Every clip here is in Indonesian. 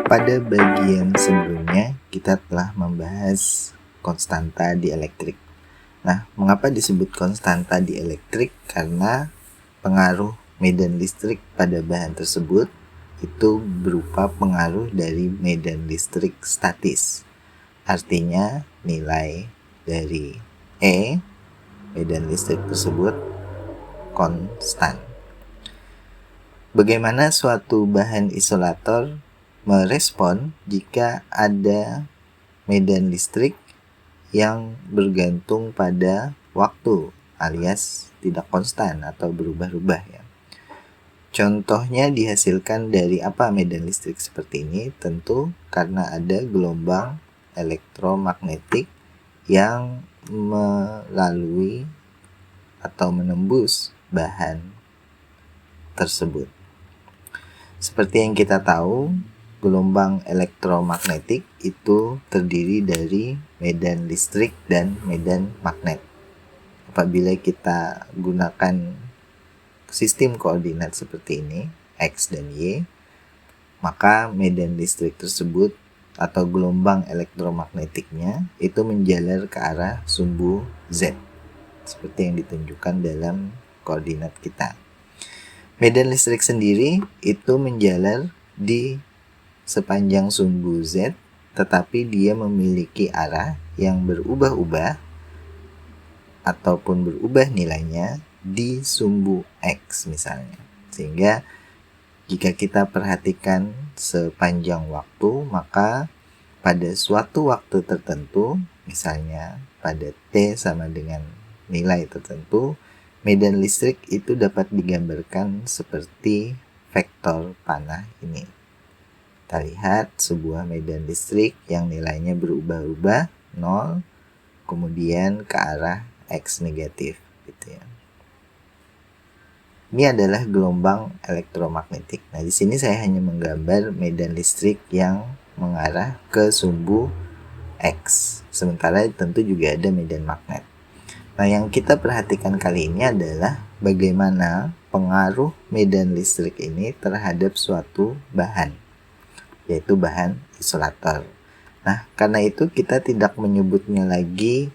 Pada bagian sebelumnya, kita telah membahas konstanta dielektrik. Nah, mengapa disebut konstanta dielektrik? Karena pengaruh medan listrik pada bahan tersebut itu berupa pengaruh dari medan listrik statis. Artinya, nilai dari E, medan listrik tersebut, konstan. Bagaimana suatu bahan isolator merespon jika ada medan listrik yang bergantung pada waktu alias tidak konstan atau berubah-ubah ya. Contohnya dihasilkan dari apa medan listrik seperti ini? Tentu karena ada gelombang elektromagnetik yang melalui atau menembus bahan tersebut. Seperti yang kita tahu, gelombang elektromagnetik itu terdiri dari medan listrik dan medan magnet. Apabila kita gunakan sistem koordinat seperti ini, X dan Y, maka medan listrik tersebut atau gelombang elektromagnetiknya itu menjalar ke arah sumbu Z, seperti yang ditunjukkan dalam koordinat kita. Medan listrik sendiri itu menjalar di sepanjang sumbu Z, tetapi dia memiliki arah yang berubah-ubah ataupun berubah nilainya di sumbu X misalnya. Sehingga jika kita perhatikan sepanjang waktu, maka pada suatu waktu tertentu, misalnya pada T sama dengan nilai tertentu, medan listrik itu dapat digambarkan seperti vektor panah ini. Kita lihat sebuah medan listrik yang nilainya berubah-ubah 0, kemudian ke arah X negatif gitu ya. Ini adalah gelombang elektromagnetik. Nah, di sini saya hanya menggambar medan listrik yang mengarah ke sumbu X. Sementara tentu juga ada medan magnet. Nah, yang kita perhatikan kali ini adalah bagaimana pengaruh medan listrik ini terhadap suatu bahan, yaitu bahan isolator. Nah, karena itu kita tidak menyebutnya lagi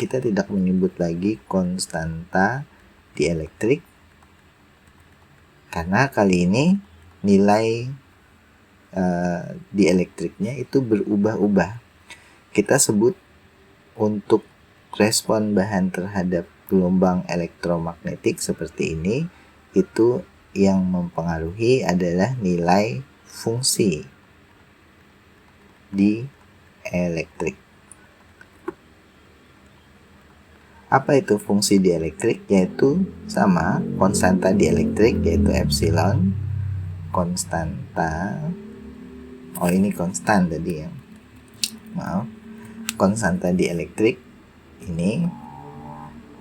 kita tidak menyebut lagi konstanta dielektrik, karena kali ini nilai dielektriknya itu berubah-ubah. Kita sebut untuk respon bahan terhadap gelombang elektromagnetik seperti ini, itu yang mempengaruhi adalah nilai fungsi dielektrik. Apa itu fungsi dielektrik? Yaitu sama konstanta dielektrik, yaitu epsilon, konstanta, ini konstan tadi ya, maaf, konstanta dielektrik ini,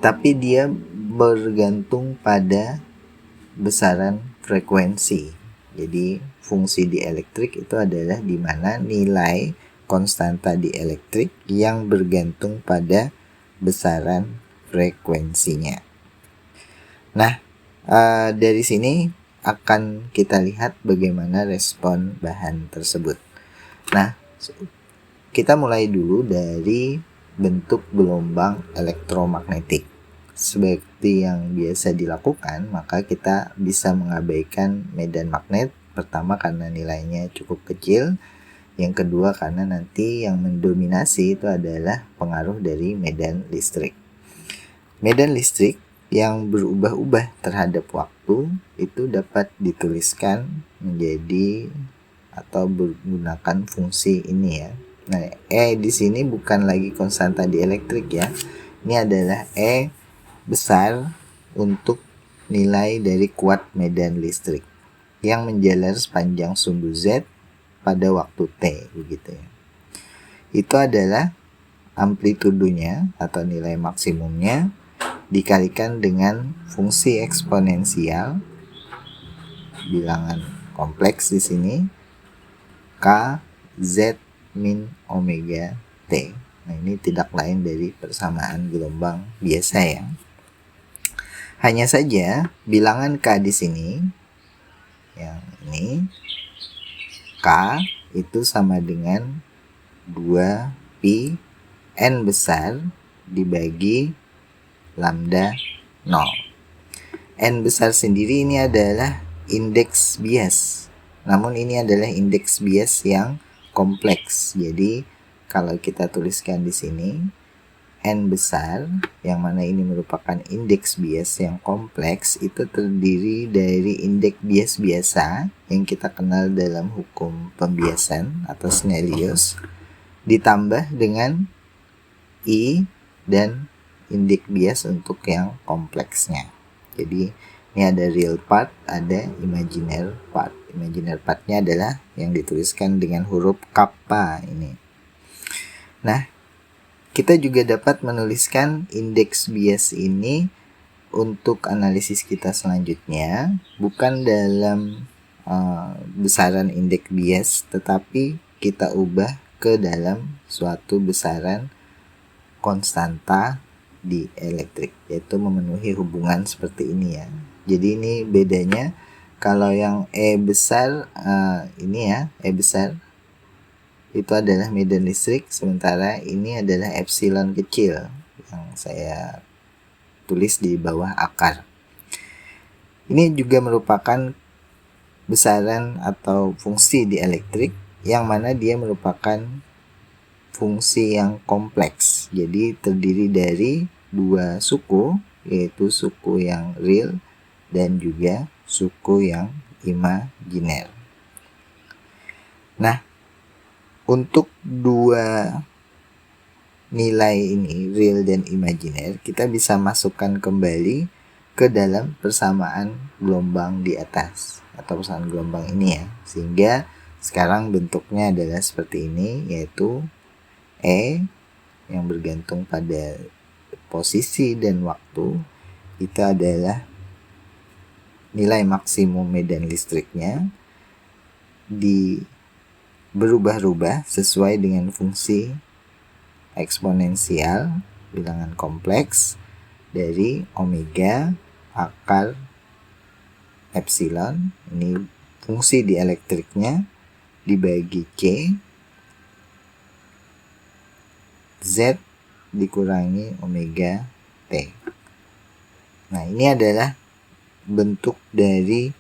tapi dia bergantung pada besaran frekuensi. Jadi fungsi dielektrik itu adalah di mana nilai konstanta dielektrik yang bergantung pada besaran frekuensinya. Nah, dari sini akan kita lihat bagaimana respon bahan tersebut. Nah, kita mulai dulu dari bentuk gelombang elektromagnetik. Seperti yang biasa dilakukan, maka kita bisa mengabaikan medan magnet. Pertama karena nilainya cukup kecil, yang kedua karena nanti yang mendominasi itu adalah pengaruh dari medan listrik. Medan listrik yang berubah-ubah terhadap waktu itu dapat dituliskan menjadi atau menggunakan fungsi ini ya. Nah, E di sini bukan lagi konstanta dielektrik ya. Ini adalah E besar untuk nilai dari kuat medan listrik yang menjalar sepanjang sumbu Z pada waktu T begitu ya. Itu adalah amplitudonya atau nilai maksimumnya dikalikan dengan fungsi eksponensial bilangan kompleks di sini K Z min omega T. Nah, ini tidak lain dari persamaan gelombang biasa ya. Hanya saja bilangan K di sini yang ini, K itu sama dengan 2 pi N besar dibagi lambda 0. N besar sendiri ini adalah indeks bias. Namun ini adalah indeks bias yang kompleks. Jadi kalau kita tuliskan di sini N besar, yang mana ini merupakan indeks bias yang kompleks, itu terdiri dari indeks bias biasa yang kita kenal dalam hukum pembiasan atau Snellius, ditambah dengan I dan indeks bias untuk yang kompleksnya. Jadi ini ada real part, ada imaginer part. Imaginer partnya adalah yang dituliskan dengan huruf kappa ini. Nah, kita juga dapat menuliskan indeks bias ini untuk analisis kita selanjutnya, bukan dalam besaran indeks bias, tetapi kita ubah ke dalam suatu besaran konstanta di elektrik, yaitu memenuhi hubungan seperti ini ya. Jadi ini bedanya, kalau yang E besar ini ya, E besar itu adalah medan listrik, sementara ini adalah epsilon kecil yang saya tulis di bawah akar. Ini juga merupakan besaran atau fungsi di elektrik yang mana dia merupakan fungsi yang kompleks. Jadi terdiri dari dua suku, yaitu suku yang real dan juga suku yang imajiner. Nah, untuk dua nilai ini, real dan imajiner, kita bisa masukkan kembali ke dalam persamaan gelombang di atas atau persamaan gelombang ini ya. Sehingga sekarang bentuknya adalah seperti ini, yaitu E yang bergantung pada posisi dan waktu itu adalah nilai maksimum medan listriknya berubah-ubah sesuai dengan fungsi eksponensial bilangan kompleks dari omega akar epsilon, ini fungsi di elektriknya, dibagi K Z dikurangi omega T. Nah, ini adalah bentuk dari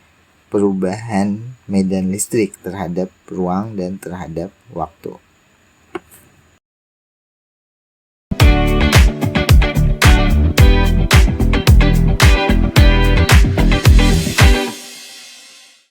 perubahan medan listrik terhadap ruang dan terhadap waktu.